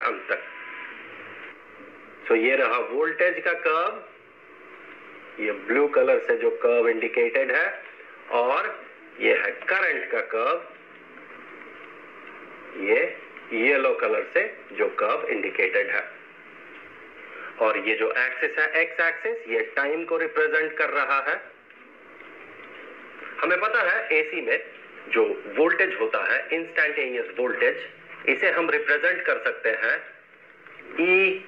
अंत तक। सो ये रहा वोल्टेज का कर्व, ये ब्लू कलर से जो कर्व इंडिकेटेड है, और ये है करंट का कर्व, ये येलो कलर से जो कर्व इंडिकेटेड है। और ये जो एक्सिस है एक्स एक्सिस, ये टाइम को रिप्रेजेंट कर रहा है। हमें पता है एसी में जो वोल्टेज होता है इंस्टैंटेनियस वोल्टेज, इसे हम रिप्रेजेंट कर सकते हैं ई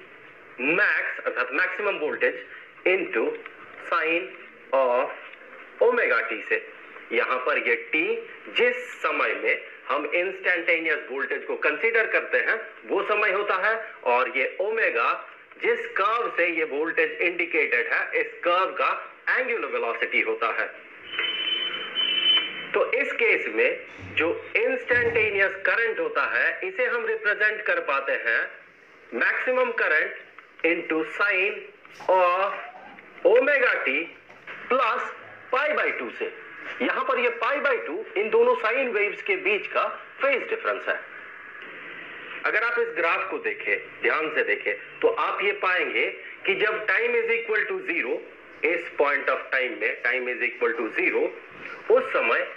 मैक्स अर्थात maximum voltage into sine of omega T से। यहां पर ये टी जिस समय में हम इंस्टैंटेनियस वोल्टेज को कंसीडर करते हैं वो समय होता है, और ये ओमेगा जिस कर्व से ये वोल्टेज इंडिकेटेड है इस कर्व का एंगुलर वेलोसिटी होता है। तो इस केस में जो इंस्टैंटेनियस करंट होता है इसे हम रिप्रेजेंट कर पाते हैं maximum current into sine of omega T plus pi by 2 से। यहां पर ये पाई बाई 2 इन दोनों साइन वेव्स के बीच का फेज डिफरेंस है। अगर आप इस ग्राफ को देखें, ध्यान से देखें, तो आप ये पाएंगे कि जब टाइम इज इक्वल टू 0, इस पॉइंट ऑफ टाइम में टाइम इज इक्वल टू 0, उस समय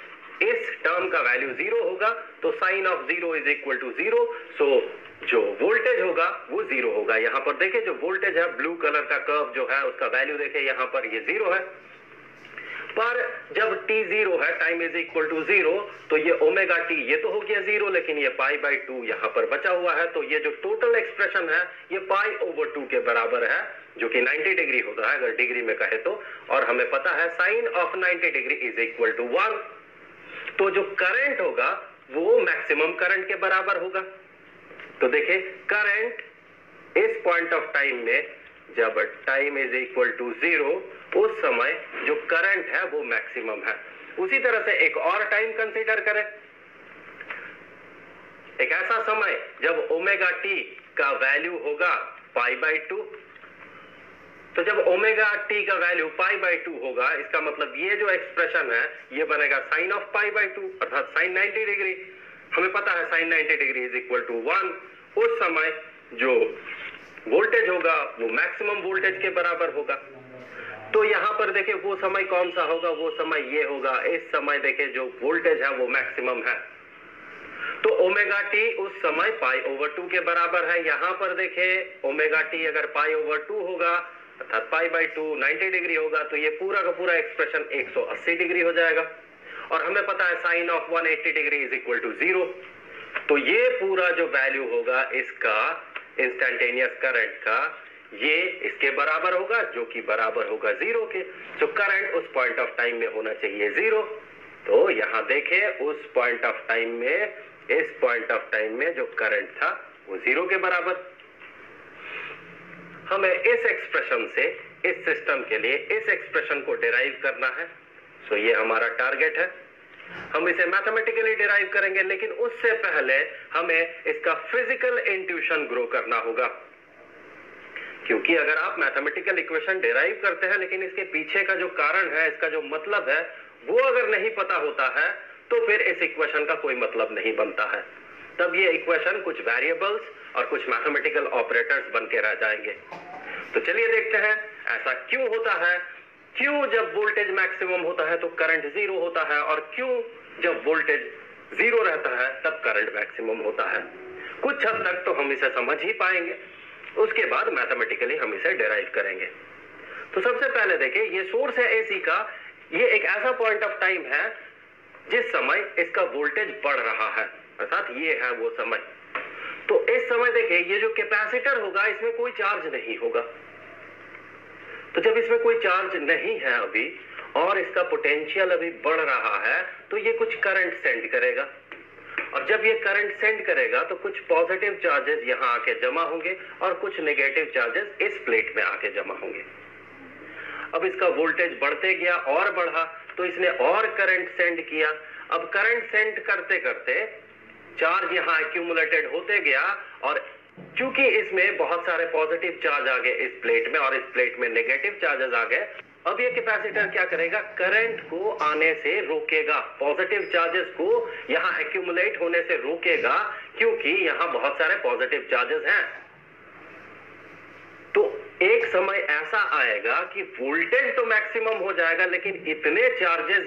इस टर्म का वैल्यू 0 होगा, तो sine of 0 is equal to 0। So जो वोल्टेज होगा वो 0 होगा। यहां पर देखिए जो वोल्टेज है ब्लू कलर का कर्व जो है उसका वैल्यू देखिए यहां पर ये 0 है। पर जब t 0 है, टाइम इज इक्वल टू 0, तो ये ओमेगा टी ये तो हो गया 0, लेकिन ये पाई बाई 2 यहां पर बचा हुआ है। तो ये जो टोटल एक्सप्रेशन है ये पाई ओवर 2 के बराबर है, जो कि 90 डिग्री होता है अगर डिग्री में कहे तो। और हमें पता है sine of 90 degree is equal to 1। तो जो करंट होगा वो मैक्सिमम करंट के बराबर होगा। तो देखिए करंट इस पॉइंट ऑफ टाइम में जब टाइम इज इक्वल टू 0, उस समय जो करंट है वो मैक्सिमम है। उसी तरह से एक और टाइम कंसीडर करें, एक ऐसा समय जब ओमेगा टी का वैल्यू होगा पाई बाई 2। तो जब ओमेगा टी का वैल्यू पाई बाई 2 होगा, इसका मतलब ये जो एक्सप्रेशन है ये बनेगा साइन ऑफ पाई बाई 2 अर्थात साइन 90 डिग्री। हमें पता है sine 90 degree is equal to 1। उस समय जो वोल्टेज होगा वो मैक्सिमम वोल्टेज के बराबर होगा। तो यहां पर देखिए वो समय कौन सा होगा, वो समय ये होगा। इस समय देखिए जो वोल्टेज है वो मैक्सिमम है, तो ओमेगा टी उस समय पाई ओवर 2 के बराबर है। यहां पर देखिए ओमेगा टी अगर पाई ओवर 2 होगा अर्थात पाई बाई 2 90 डिग्री होगा, तो ये पूरा का पूरा एक्सप्रेशन 180 डिग्री हो जाएगा। और हमें पता है sine of 180 degree is equal to 0। तो ये पूरा जो वैल्यू होगा इसका इंस्टैंटेनियस करंट का, ये इसके बराबर होगा, जो कि बराबर होगा 0 के। तो करंट उस पॉइंट ऑफ टाइम में होना चाहिए 0। तो यहां देखें उस पॉइंट ऑफ टाइम में, इस पॉइंट ऑफ टाइम में जो करंट था वो 0 के बराबर। हमें इस एक्सप्रेशन से इस सिस्टम के लिए इस एक्सप्रेशन को डिराइव करना है। सो ये हमारा टारगेट है। हम इसे मैथमेटिकली डिराइव करेंगे, लेकिन उससे पहले हमें इसका फिजिकल इंट्यूशन ग्रो करना होगा। क्योंकि अगर आप मैथमेटिकल इक्वेशन डिराइव करते हैं लेकिन इसके पीछे का जो कारण है, इसका जो मतलब है, वो अगर नहीं पता होता है तो फिर इस इक्वेशन का कोई मतलब नहीं बनता है। तब ये इक्वेशन कुछ वेरिएबल्स और कुछ मैथमेटिकल ऑपरेटर्स बन के रह जाएंगे। तो चलिए देखते हैं ऐसा क्यों होता है। क्यों जब वोल्टेज मैक्सिमम होता है तो करंट 0 होता है, और क्यों जब वोल्टेज 0 रहता है तब करंट मैक्सिमम होता है। कुछ हद तक तो हम इसे समझ ही पाएंगे, उसके बाद मैथमेटिकली हम इसे डिराइव करेंगे। तो सबसे पहले देखिए ये सोर्स है एसी का, ये एक ऐसा पॉइंट ऑफ टाइम है जिस समय इसका वोल्टेज बढ़ रहा है, अर्थात ये है वो समय। तो इस समय देखिए ये जो कैपेसिटर होगा इसमें कोई चार्ज नहीं होगा। तो जब इसमें कोई चार्ज नहीं है अभी और इसका पोटेंशियल अभी बढ़ रहा है, तो ये कुछ करंट सेंड करेगा, और जब ये करंट सेंड करेगा तो कुछ पॉजिटिव चार्जेस यहाँ आके जमा होंगे और कुछ नेगेटिव चार्जेस इस प्लेट में आके जमा होंगे। अब इसका वोल्टेज बढ़ते गया और बढ़ा, तो इसने और करंट सेंड किया। अब करंट सेंड करते करते चार्ज यहाँ एक्यूमुलेटेड होते गया, और चूंकि इसमें बहुत सारे पॉजिटिव चार्ज आ गए इस प्लेट में और इस प्लेट में नेगेटिव चार्जेस आ गए, अब ये कैपेसिटर क्या करेगा, करंट को आने से रोकेगा, पॉजिटिव चार्जेस को यहां एक्यूमुलेट होने से रोकेगा, क्योंकि यहां बहुत सारे पॉजिटिव चार्जेस हैं। तो एक समय ऐसा आएगा कि वोल्टेज तो मैक्सिमम हो जाएगा, लेकिन इतने चार्जेस